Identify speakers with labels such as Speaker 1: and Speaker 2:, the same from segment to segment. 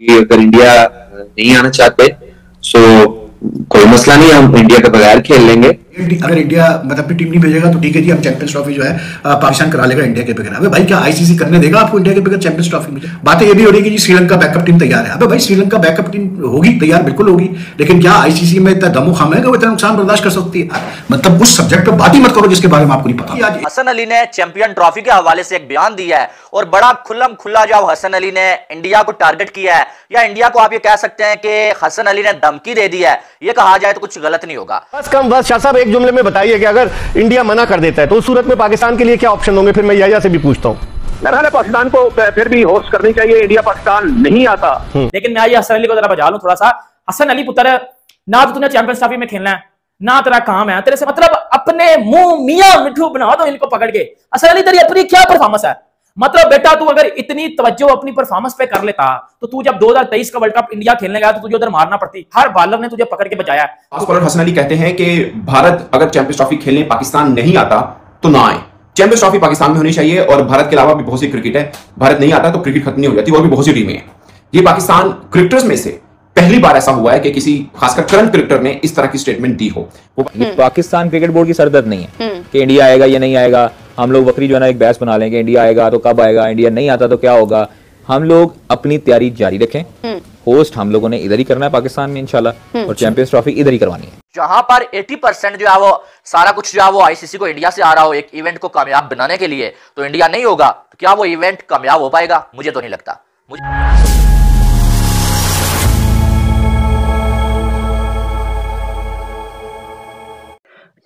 Speaker 1: कि अगर इंडिया नहीं आना चाहते सो कोई मसला नहीं, हम इंडिया के बगैर खेल लेंगे।
Speaker 2: अगर इंडिया मतलब अपनी टीम नहीं भेजेगा तो ठीक है जी, हम चैंपियंस ट्रॉफी जो है पाकिस्तान करा लेगा इंडिया के बगैर। अबे भाई क्या आईसीसी करने देगा आपको इंडिया के बगैर चैंपियंस ट्रॉफी में? बातें ये भी हो रही है कि जी श्रीलंका बैकअप टीम तैयार है। अबे भाई श्रीलंका बैकअप टीम होगी तैयार, बिल्कुल होगी, लेकिन क्या आईसीसी में इतना दमो खाम है कि वो इतना नुकसान बर्दाश्त कर सकती है? मतलब उस सब्जेक्ट पर बात ही मत करो जिसके बारे में आपको नहीं पता।
Speaker 3: हसन अली ने चैंपियन ट्रॉफी के हवाले से एक बयान दिया है और बड़ा खुल्लम खुल्ला जो हसन अली ने इंडिया को टारगेट किया है, या इंडिया को आप ये कह सकते हैं कि हसन अली ने धमकी दे दी है, ये कहा जाए तो कुछ गलत नहीं होगा।
Speaker 4: बस शाह साहब एक जुमले में बताइए कि अगर इंडिया मना कर देता है तो उस सूरत में पाकिस्तान के लिए क्या ऑप्शन होंगे? फिर मैं याया से भी पूछता हूँ।
Speaker 5: मेरा ख्याल है पाकिस्तान को फिर भी होस्ट करनी चाहिए, इंडिया पाकिस्तान नहीं आता।
Speaker 6: लेकिन मैं ये हसन अली को जरा बजा लूं थोड़ा सा। हसन अली पुत्र, ना तो तूने चैंपियंस ट्रॉफी में खेलना है, ना तेरा काम है, तेरे से मतलब अपने मुंह मियां मिठू बना दो इनको पकड़ के। हसन अली तेरी अपनी क्या परफॉर्मेंस है? मतलब बेटा तू अगर इतनी तवज्जो अपनी परफॉर्मेंस पे कर लेता तो तू जब 2023 का वर्ल्ड कप इंडिया खेलने गया तो तुझे उधर मारना पड़ती। हर बॉलर ने तुझे पकड़ के बचाया।
Speaker 7: हसन अली कहते हैं कि भारत अगर चैंपियंस ट्रॉफी खेलने पाकिस्तान नहीं आता तो ना आए। चैंपियंस ट्रॉफी पाकिस्तान में होनी चाहिए और भारत के अलावा भी बहुत सी क्रिकेट है, भारत नहीं आता तो क्रिकेट खत्म नहीं हो जाती, और भी बहुत सी टीमें हैं। ये पाकिस्तान क्रिकेटर्स में से पहली बार ऐसा हुआ है कि किसी खासकर करंट क्रिकेटर ने इस तरह की स्टेटमेंट दी हो।
Speaker 8: पाकिस्तान क्रिकेट बोर्ड की सरदर्द नहीं है कि इंडिया आएगा या नहीं आएगा। हम लोग बकरी जो है ना एक बहस बना लेंगे, इंडिया आएगा तो कब आएगा, इंडिया नहीं आता तो क्या होगा। हम लोग अपनी तैयारी जारी रखें, होस्ट हम लोगों ने इधर ही करना है पाकिस्तान में इंशाल्लाह, और चैंपियंस ट्रॉफी इधर ही करवानी है।
Speaker 3: जहां पर 80% जो है वो सारा कुछ जो है वो आईसीसी को इंडिया से आ रहा हो एक इवेंट को कामयाब बनाने के लिए, तो इंडिया नहीं होगा तो क्या वो इवेंट कामयाब हो पाएगा? मुझे तो नहीं लगता।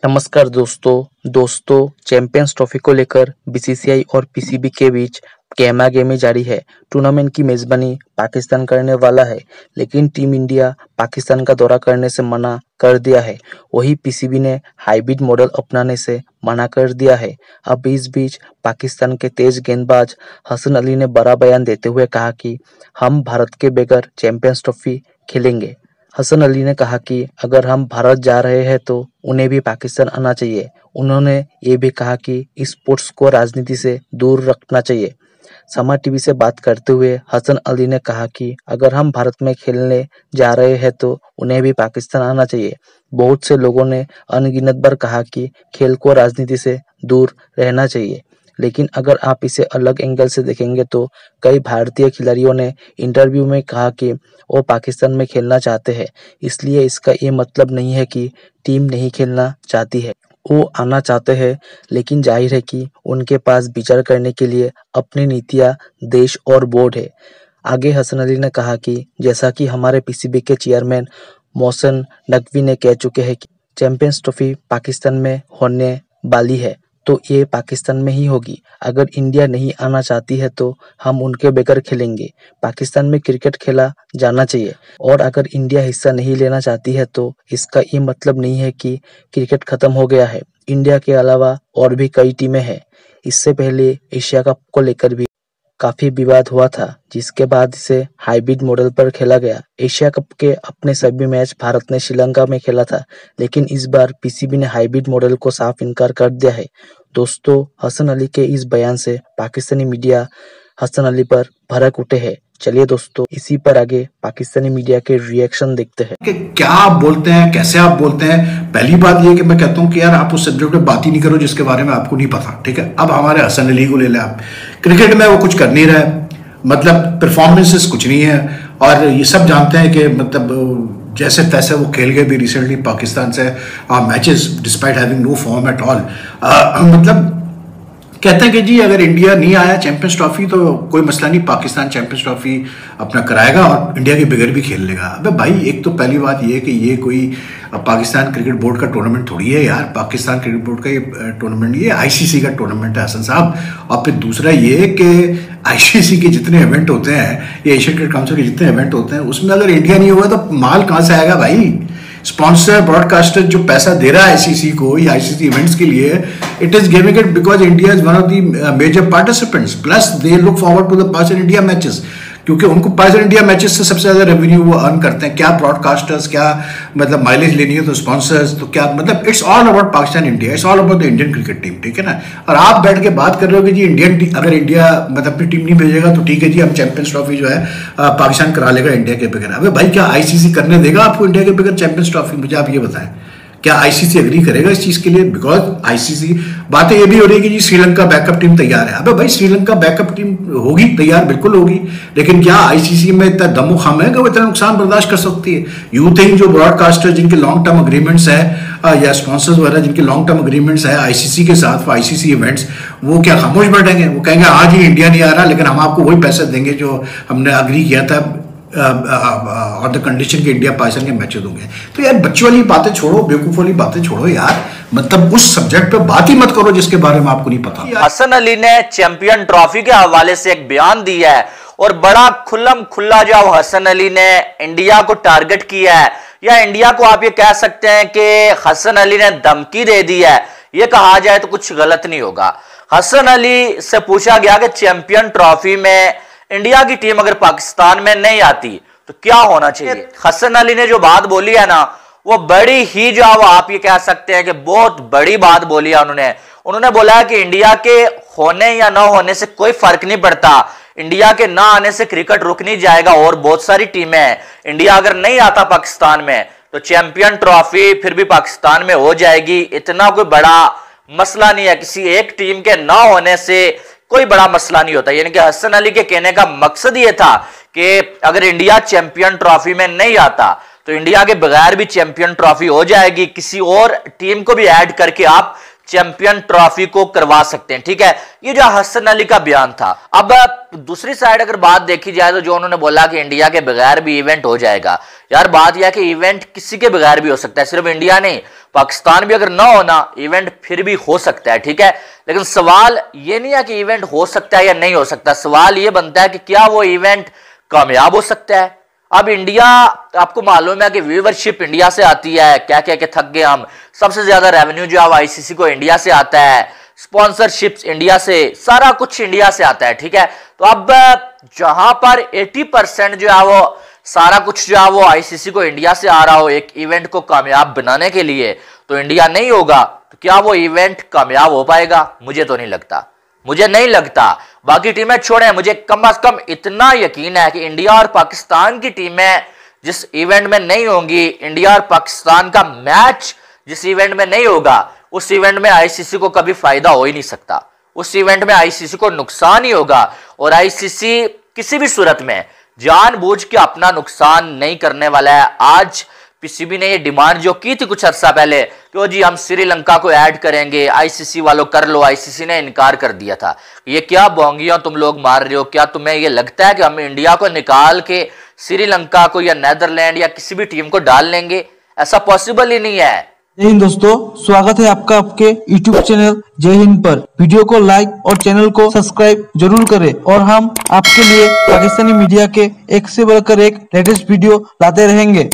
Speaker 9: नमस्कार दोस्तों चैंपियंस ट्रॉफी को लेकर बीसीसीआई और पीसीबी के बीच गहमागहमी जारी है। टूर्नामेंट की मेजबानी पाकिस्तान करने वाला है, लेकिन टीम इंडिया पाकिस्तान का दौरा करने से मना कर दिया है। वही पीसीबी ने हाइब्रिड मॉडल अपनाने से मना कर दिया है। अब इस बीच पाकिस्तान के तेज गेंदबाज हसन अली ने बड़ा बयान देते हुए कहा कि हम भारत के बगैर चैंपियंस ट्रॉफी खेलेंगे। हसन अली ने कहा कि अगर हम भारत जा रहे हैं तो उन्हें भी पाकिस्तान आना चाहिए। उन्होंने ये भी कहा कि स्पोर्ट्स को राजनीति से दूर रखना चाहिए। समा टीवी से बात करते हुए हसन अली ने कहा कि अगर हम भारत में खेलने जा रहे हैं तो उन्हें भी पाकिस्तान आना चाहिए। बहुत से लोगों ने अनगिनत बार कहा कि खेल को राजनीति से दूर रहना चाहिए, लेकिन अगर आप इसे अलग एंगल से देखेंगे तो कई भारतीय खिलाड़ियों ने इंटरव्यू में कहा कि वो पाकिस्तान में खेलना चाहते हैं, इसलिए इसका ये मतलब नहीं है कि टीम नहीं खेलना चाहती है, वो आना चाहते हैं, लेकिन जाहिर है कि उनके पास विचार करने के लिए अपनी नीतियां, देश और बोर्ड है। आगे हसन अली ने कहा कि जैसा कि हमारे पीसीबी के चेयरमैन मोहसिन नकवी ने कह चुके हैं कि चैंपियंस ट्रॉफी पाकिस्तान में होने वाली है तो ये पाकिस्तान में ही होगी। अगर इंडिया नहीं आना चाहती है तो हम उनके बगैर खेलेंगे। पाकिस्तान में क्रिकेट खेला जाना चाहिए, और अगर इंडिया हिस्सा नहीं लेना चाहती है तो इसका ये मतलब नहीं है कि क्रिकेट खत्म हो गया है। इंडिया के अलावा और भी कई टीमें हैं। इससे पहले एशिया कप को लेकर भी काफी विवाद हुआ था, जिसके बाद इसे हाइब्रिड मॉडल पर खेला गया। एशिया कप के अपने सभी मैच भारत ने श्रीलंका में खेला था, लेकिन इस बार पीसीबी ने हाइब्रिड मॉडल को साफ इनकार कर दिया है। दोस्तों, हसन अली के इस बयान से पाकिस्तानी मीडिया हसन अली पर भड़क उठे हैं। चलिए दोस्तों, इसी पर आगे पाकिस्तानी मीडिया के रिएक्शन देखते हैं
Speaker 2: कि क्या आप बोलते हैं, कैसे आप बोलते हैं। पहली बात ये कि मैं कहता हूं कि यार आप उस सब्जेक्ट पे बात ही नहीं करो जिसके बारे में आपको नहीं पता, ठीक है। अब हमारे हसन अली को ले लें आप, क्रिकेट में वो कुछ कर नहीं रहे, मतलब परफॉर्मेंसेस कुछ नहीं है, और ये सब जानते हैं कि मतलब जैसे तैसे वो खेल गए भी रिसेंटली पाकिस्तान से matches despite having no form at all. मतलब कहते हैं कि जी अगर इंडिया नहीं आया चैंपियंस ट्रॉफी तो कोई मसला नहीं, पाकिस्तान चैंपियंस ट्रॉफी अपना कराएगा और इंडिया के बगैर भी खेल लेगा। अबे भाई, एक तो पहली बात ये है कि ये कोई पाकिस्तान क्रिकेट बोर्ड का टूर्नामेंट थोड़ी है यार। पाकिस्तान क्रिकेट बोर्ड का ये टूर्नामेंट, ये आईसीसी का टूर्नामेंट है हसन साहब। और फिर दूसरा ये कि आईसीसी के जितने इवेंट होते हैं, ये एशियन क्रिकेट काउंसिल के जितने इवेंट होते हैं, उसमें अगर इंडिया नहीं होगा तो माल कहाँ से आएगा भाई? स्पॉन्सर ब्रॉडकास्टर जो पैसा दे रहा है आईसीसी को या आईसीसी इवेंट्स के लिए, it is giving it because India is one of the major participants, plus they look forward to the Pakistan India matches. क्योंकि उनको पाकिस्तान इंडिया मैचेस से सबसे ज्यादा रेवेन्यू वो अर्न करते हैं। क्या ब्रॉडकास्टर्स, क्या मतलब माइलेज लेनी है तो स्पॉन्सर्स, तो क्या मतलब it's all about Pakistan India, it's all about the Indian cricket team, ठीक है ना। और आप बैठ के बात कर रहे हो कि जी इंडियन, अगर इंडिया मतलब अपनी टीम नहीं भेजेगा तो ठीक है जी, हम चैंपियंस ट्रॉफी जो है पाकिस्तान करा लेगा इंडिया के बगैर। अबे भाई, क्या आईसीसी करने देगा आपको इंडिया के बगैर चैंपियंस ट्रॉफी? मुझे आप ये बताएं, क्या आईसीसी एग्री करेगा इस चीज के लिए? बिकॉज आईसीसी बातें ये भी हो रही है कि जी श्रीलंका बैकअप टीम तैयार है। अबे भाई, श्रीलंका बैकअप टीम होगी तैयार, बिल्कुल होगी, लेकिन क्या आईसीसी में इतना दमो खम है कि वो इतना नुकसान बर्दाश्त कर सकती है? यू थिंक जो ब्रॉडकास्टर जिनके लॉन्ग टर्म अग्रीमेंट्स है या स्पॉन्सर्स वगैरह जिनके लॉन्ग टर्म अग्रीमेंट्स है आईसीसी के साथ, आईसीसी इवेंट्स, वो क्या खामोश बैठेंगे? वो कहेंगे हाँ जी इंडिया नहीं आ रहा, लेकिन हम आपको वही पैसे देंगे जो हमने अग्री किया था और द कंडीशन के इंडिया पाकिस्तान के मैचेस होंगे। तो यार बच्चों वाली बातें छोड़ो, बेवकूफ वाली बातें छोड़ो यार, मतलब उस सब्जेक्ट पे बात ही मत करो जिसके बारे में आपको नहीं पता।
Speaker 3: हसन अली ने चैंपियन ट्रॉफी के हवाले से एक बयान दिया है और बड़ा खुल्लम खुल्ला जो हसन अली ने इंडिया को टारगेट किया है, या इंडिया को आप ये कह सकते हैं कि हसन अली ने धमकी दे दी है, ये कहा जाए तो कुछ गलत नहीं होगा। हसन अली से पूछा गया कि चैंपियन ट्रॉफी में इंडिया की टीम अगर पाकिस्तान में नहीं आती तो क्या होना चाहिए। हसन अली ने जो बात बोली है ना, वो बड़ी ही जो आप ये कह सकते हैं कि बहुत बड़ी बात बोली है उन्होंने बोला है कि इंडिया के होने या ना होने से कोई फर्क नहीं पड़ता, इंडिया के ना आने से क्रिकेट रुक नहीं जाएगा और बहुत सारी टीमें हैं, इंडिया अगर नहीं आता पाकिस्तान में तो चैंपियन ट्रॉफी फिर भी पाकिस्तान में हो जाएगी, इतना कोई बड़ा मसला नहीं है, किसी एक टीम के ना होने से कोई बड़ा मसला नहीं होता। यानी कि हसन अली के कहने का मकसद ये था कि अगर इंडिया चैंपियन ट्रॉफी में नहीं आता तो इंडिया के बगैर भी चैंपियन ट्रॉफी हो जाएगी, किसी और टीम को भी ऐड करके आप चैंपियन ट्रॉफी को करवा सकते हैं, ठीक है। ये जो हसन अली का बयान था। अब दूसरी साइड अगर बात देखी जाए तो जो उन्होंने बोला कि इंडिया के बगैर भी इवेंट हो जाएगा, यार बात यह है कि इवेंट किसी के बगैर भी हो सकता है, सिर्फ इंडिया नहीं, पाकिस्तान भी अगर ना होना इवेंट फिर भी हो सकता है, ठीक है। लेकिन सवाल ये नहीं है कि इवेंट हो सकता है या नहीं हो सकता, सवाल ये बनता है कि क्या वो इवेंट कामयाब हो सकता है। अब इंडिया, आपको मालूम है कि व्यूवरशिप इंडिया से आती है, क्या कह के थक गए हम, सबसे ज्यादा रेवेन्यू जो है आईसीसी को इंडिया से आता है, स्पॉन्सरशिप्स इंडिया से, सारा कुछ इंडिया से आता है, ठीक है। तो अब जहां पर 80% जो है वो सारा कुछ जो है वो आईसीसी को इंडिया से आ रहा हो एक इवेंट को कामयाब बनाने के लिए, तो इंडिया नहीं होगा तो क्या वो इवेंट कामयाब हो पाएगा? मुझे तो नहीं लगता, मुझे नहीं लगता। बाकी टीमें छोड़ें, मुझे कम से कम इतना यकीन है कि इंडिया और पाकिस्तान की टीमें जिस इवेंट में नहीं होंगी, इंडिया और पाकिस्तान का मैच जिस इवेंट में नहीं होगा, उस इवेंट में आईसीसी को कभी फायदा हो ही नहीं सकता, उस इवेंट में आईसीसी को नुकसान ही होगा। और आईसीसी किसी भी सूरत में जानबूझ के अपना नुकसान नहीं करने वाला है। आज पीसीबी ने ये डिमांड जो की थी कुछ अरसा पहले कि वो जी हम श्रीलंका को ऐड करेंगे, आईसीसी वालों कर लो, आईसीसी ने इनकार कर दिया था। ये क्या बोंगियां तुम लोग मार रहे हो? क्या तुम्हें ये लगता है कि हम इंडिया को निकाल के श्रीलंका को या नेदरलैंड या किसी भी टीम को डाल लेंगे? ऐसा पॉसिबल ही नहीं है।
Speaker 10: जय हिंद दोस्तों, स्वागत है आपका आपके YouTube चैनल जय हिंद पर। वीडियो को लाइक और चैनल को सब्सक्राइब जरूर करें और हम आपके लिए पाकिस्तानी मीडिया के एक से बढ़कर एक लेटेस्ट वीडियो लाते रहेंगे।